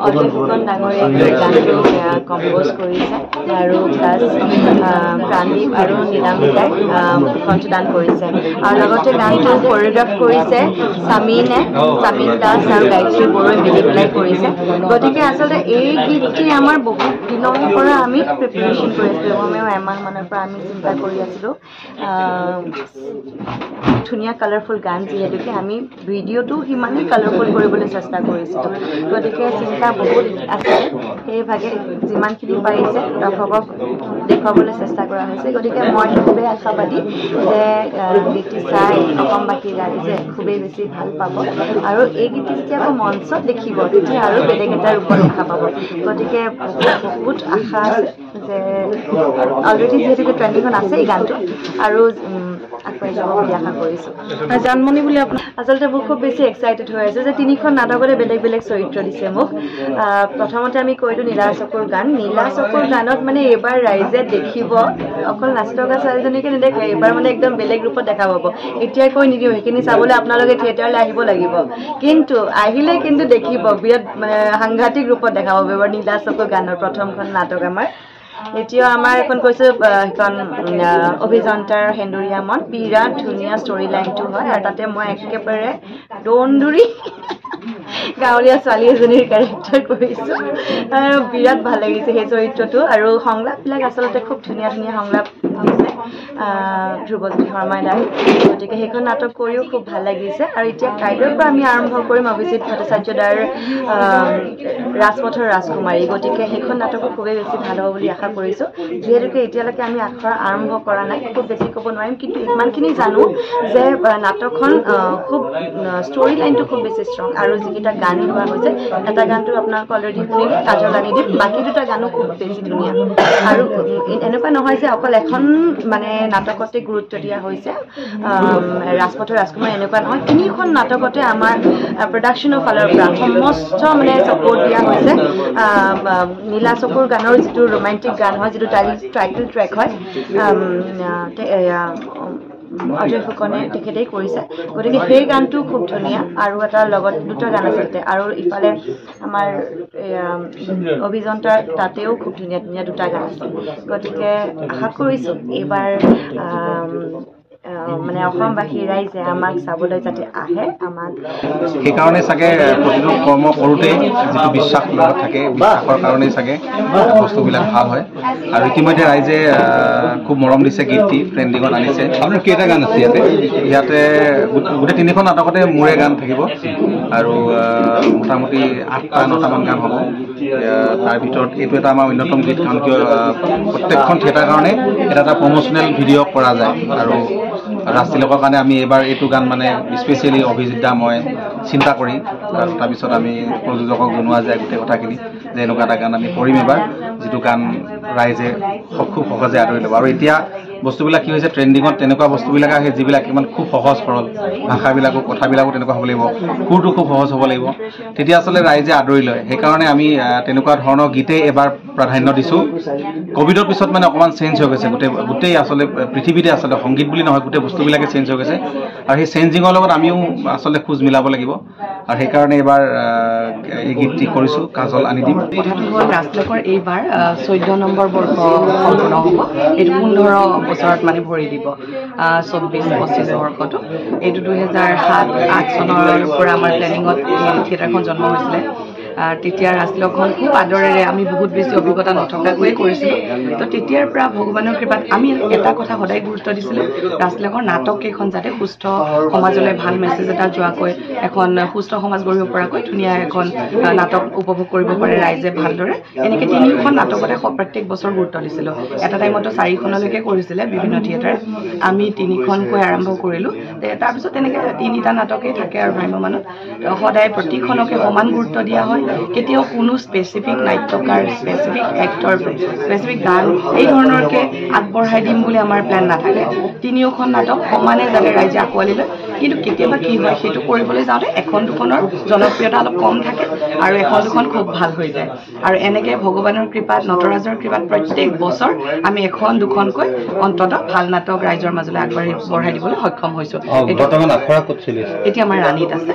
অজয় ফুকন ডাঙৰীয়াই গানটো কম্প'জ কৰিছে আৰু প্লাছ প্ৰাণদীপ আৰু নীলামিতাই কণ্ঠদান কৰিছে আৰু লগতে গানটো কোৰিঅগ্ৰাফ কৰিছে সামিন দাস আৰু গায়ত্ৰী বড়োৱে মিলি পেলাই কৰিছে গতিকে আচলতে এই গীতটি আমাৰ বহুত দিনৰ পৰা আমি প্ৰিপেৰেশ্যন কৰি আছিলোঁ কমেও এমাহমানৰ পৰা আমি চিন্তা কৰি আছিলোঁ ধুনীয়া কালাৰফুল গান যিহেতুকে আমি ভিডিঅ'টো সিমানেই কালাৰফুল কৰিবলৈ চেষ্টা কৰিছিলোঁ গতিকে চিন্তা বহুত আছে সেইভাগে যিমানখিনি পাৰিছে দৰ্শকক দেখুৱাবলৈ চেষ্টা কৰা হৈছে গতিকে মই খুবেই আশাবাদী যে গীতটি চাই অসমবাসী ৰাইজে খুবেই বেছি ভাল পাব আৰু এই গীতটি যেতিয়া আকৌ মঞ্চত দেখিব তেতিয়া আৰু বেলেগ এটা ৰূপত দেখা পাব গতিকে বহুত আশা আছে যে অলৰেডি যিহেতুকে ট্ৰেণ্ডিঙত আছে এই গানটো আৰু আগবাঢ়ি যাব বুলি আশা কৰিছোঁ জানমণি বুলি আপোনাৰ আচলতে মোক খুব বেছি এক্সাইটেড হৈ আছে যে তিনিখন নাটকতে বেলেগ বেলেগ চৰিত্ৰ দিছে মোক প্ৰথমতে আমি কৈছোঁ নীলা চকুৰ গানত মানে এইবাৰ ৰাইজে দেখিব অকল নাচি থকা ছোৱালীজনীকে নেদেখে এইবাৰ মানে একদম বেলেগ ৰূপত দেখা পাব এতিয়াই কৈ নিদিওঁ সেইখিনি চাবলৈ আপোনালোকে থিয়েটাৰলৈ আহিব লাগিব কিন্তু আহিলে কিন্তু দেখিব বিৰাট সাংঘাতিক ৰূপত দেখা পাব এইবাৰ নীলা চকুৰ গানৰ প্ৰথমখন নাটক আমাৰ এতিয়া আমাৰ এখন কৈছোঁ সেইখন অভিযন্তাৰ সেন্দুৰীয়া মন বিৰাট ধুনীয়া ষ্টৰি লাইনটো হয় আৰু তাতে মই একেবাৰে দৌন্দুৰী গাঁৱলীয়া ছোৱালী এজনীৰ কেৰেক্টাৰ কৰিছোঁ আৰু বিৰাট ভাল লাগিছে সেই চৰিত্ৰটো আৰু সংলাপবিলাক আচলতে খুব ধুনীয়া ধুনীয়া সংলাপ দিছে ধ্ৰুৱজ্যোতি শৰ্মাই দাই গতিকে সেইখন নাটক কৰিও খুব ভাল লাগিছে আৰু এতিয়া কাইলৈৰ পৰা আমি আৰম্ভ কৰিম অভিজিত ভট্টাচাৰ্যদাৰ ৰাজপথৰ ৰাজকুমাৰী গতিকে সেইখন নাটকো খুবেই বেছি ভাল হ'ব বুলি আশা কৰিছোঁ যিহেতুকে এতিয়ালৈকে আমি আখৰা আৰম্ভ কৰা নাই খুব বেছি ক'ব নোৱাৰিম কিন্তু ইমানখিনি জানো যে নাটকখন খুব ষ্টৰি লাইনটো খুব বেছি ষ্ট্ৰং আৰু যিকেইটা গান লোৱা হৈছে এটা গানটো আপোনালোক অলৰেডি শুনিলে কাজল আনি দিম বাকী দুটা গানো খুব বেছি ধুনীয়া আৰু এনেকুৱা নহয় যে অকল এখন মানে নাটকতে গুৰুত্ব দিয়া হৈছে ৰাজপথৰ ৰাজকুমাৰ এনেকুৱা নহয় তিনিখন নাটকতে আমাৰ প্ৰডাকশ্যনৰ ফালৰ পৰা সমস্ত মানে ছাপোৰ্ট দিয়া হৈছে নীলা চকুৰ গানৰ যিটো ৰোমান্টিক গান হয় যিটো টাইটেল ট্ৰেক হয় অজয় ফুকনে তেখেতেই কৰিছে গতিকে সেই গানটো খুব ধুনীয়া আৰু এটা লগত দুটা গান আছে আৰু ইফালে আমাৰ অভিযন্তাৰ তাতেও খুব ধুনীয়া ধুনীয়া দুটা গান আছে গতিকে আশা কৰিছোঁ এইবাৰ মানে অসমবাসী ৰাইজে আমাক চাবলৈ যাতে আহে আমাক সেইকাৰণে চাগে প্ৰতিটো কৰ্ম কৰোঁতে যিটো বিশ্বাস লগত থাকে বিশ্বাসৰ কাৰণেই চাগে বস্তুবিলাক ভাল হয় আৰু ইতিমধ্যে ৰাইজে খুব মৰম দিছে গীতটি ট্ৰেণ্ডিঙত আনিছে আপোনাৰ কেইটা গান আছে ইয়াতে গোটেই তিনিখন নাটকতে মোৰে গান থাকিব আৰু মোটামুটি 8-9টামান গান হ'ব তাৰ ভিতৰত এইটো এটা আমাৰ অন্যতম গীত কাৰণ কিয় প্ৰত্যেকখন থিয়েটাৰ কাৰণে এটা প্ৰমোচনেল ভিডিঅ' কৰা যায় আৰু ৰাজ তিলকৰ কাৰণে আমি এইবাৰ এইটো গান মানে স্পেচিয়েলি অভিজিত দা মই চিন্তা কৰি তাৰপিছত আমি প্ৰযোজকক জনোৱা যায় গোটেই কথাখিনি যে এনেকুৱা এটা গান আমি কৰিম এবাৰ যিটো গান ৰাইজে খুব সহজে আদৰি ল'ব আৰু এতিয়া বস্তুবিলাক কি হৈছে ট্ৰেণ্ডিঙত তেনেকুৱা বস্তুবিলাক আহে যিবিলাক ইমান খুব সহজ সৰল ভাষাবিলাকো কথাবিলাকো তেনেকুৱা হ'ব লাগিব সুৰটো খুব সহজ হ'ব লাগিব তেতিয়া আচলতে ৰাইজে আদৰি লয় সেইকাৰণে আমি তেনেকুৱা ধৰণৰ গীতেই এবাৰ প্ৰাধান্য দিছোঁ ক'ভিডৰ পিছত মানে অকণমান চেঞ্জ হৈ গৈছে গোটেই আচলতে পৃথিৱীতে আচলতে সংগীত বুলি নহয় গোটেই বস্তুবিলাকে চেঞ্জ হৈ গৈছে আৰু সেই চেঞ্জিঙৰ লগত আমিও আচলতে খোজ মিলাব লাগিব আৰু সেইকাৰণে এইবাৰ এই গীতটি কৰিছোঁ কাজল আনি দিম কথাটো হ'ল ৰাজ তিলকৰ এইবাৰ 14 নম্বৰ বৰ্ষ সম্পূৰ্ণ হ'ব এইটো 15 বছৰত মানে ভৰি দিব 24-25 বৰ্ষটো এইটো 2007-8 চনৰ পৰা আমাৰ প্লেনিঙত থিয়েটাৰখন জন্ম হৈছিলে তেতিয়া ৰাজ তিলকখন খুব আদৰেৰে আমি বহুত বেছি অভিজ্ঞতা নথকাকৈয়ে কৰিছিলোঁ তো তেতিয়াৰ পৰা ভগৱানৰ কৃপাত আমি এটা কথা সদায় গুৰুত্ব দিছিলোঁ ৰাজ তিলকৰ নাটক কেইখন যাতে সুস্থ সমাজলৈ ভাল মেছেজ এটা যোৱাকৈ এখন সুস্থ সমাজ গঢ়িব পৰাকৈ ধুনীয়া এখন নাটক উপভোগ কৰিব পাৰে ৰাইজে ভালদৰে এনেকৈ তিনিখন নাটকতে প্ৰত্যেক বছৰ গুৰুত্ব দিছিলোঁ এটা টাইমতো 4খনলৈকে কৰিছিলে বিভিন্ন থিয়েটাৰ আমি 3খনকৈ আৰম্ভ কৰিলোঁ তাৰপিছত তেনেকৈ 3টা নাটকেই থাকে আৰু ভ্ৰাম্যমানত সদায় প্ৰতিখনকে সমান গুৰুত্ব দিয়া হয় কেতিয়াও কোনো স্পেচিফিক নাট্যকাৰ স্পেচিফিক এক্টৰ স্পেচিফিক গান এই ধৰণৰকৈ আগবঢ়াই দিম বুলি আমাৰ প্লেন নাথাকে তিনিওখন নাটক সমানে যাতে ৰাইজে আঁকোৱালি লয় কিন্তু কেতিয়াবা কি হয় সেইটো কৰিবলৈ যাওঁতে এখন দুখনৰ জনপ্ৰিয়তা অলপ কম থাকে আৰু এখন দুখন খুব ভাল হৈ যায় আৰু এনেকৈ ভগৱানৰ কৃপাত নটৰাজৰ কৃপাত প্ৰত্যেক বছৰ আমি এখন দুখনকৈ অন্ততঃ ভাল নাটক ৰাইজৰ মাজলৈ আগবঢ়াই দিবলৈ সক্ষম হৈছোঁ এতিয়া আমাৰ ৰাণীত আছে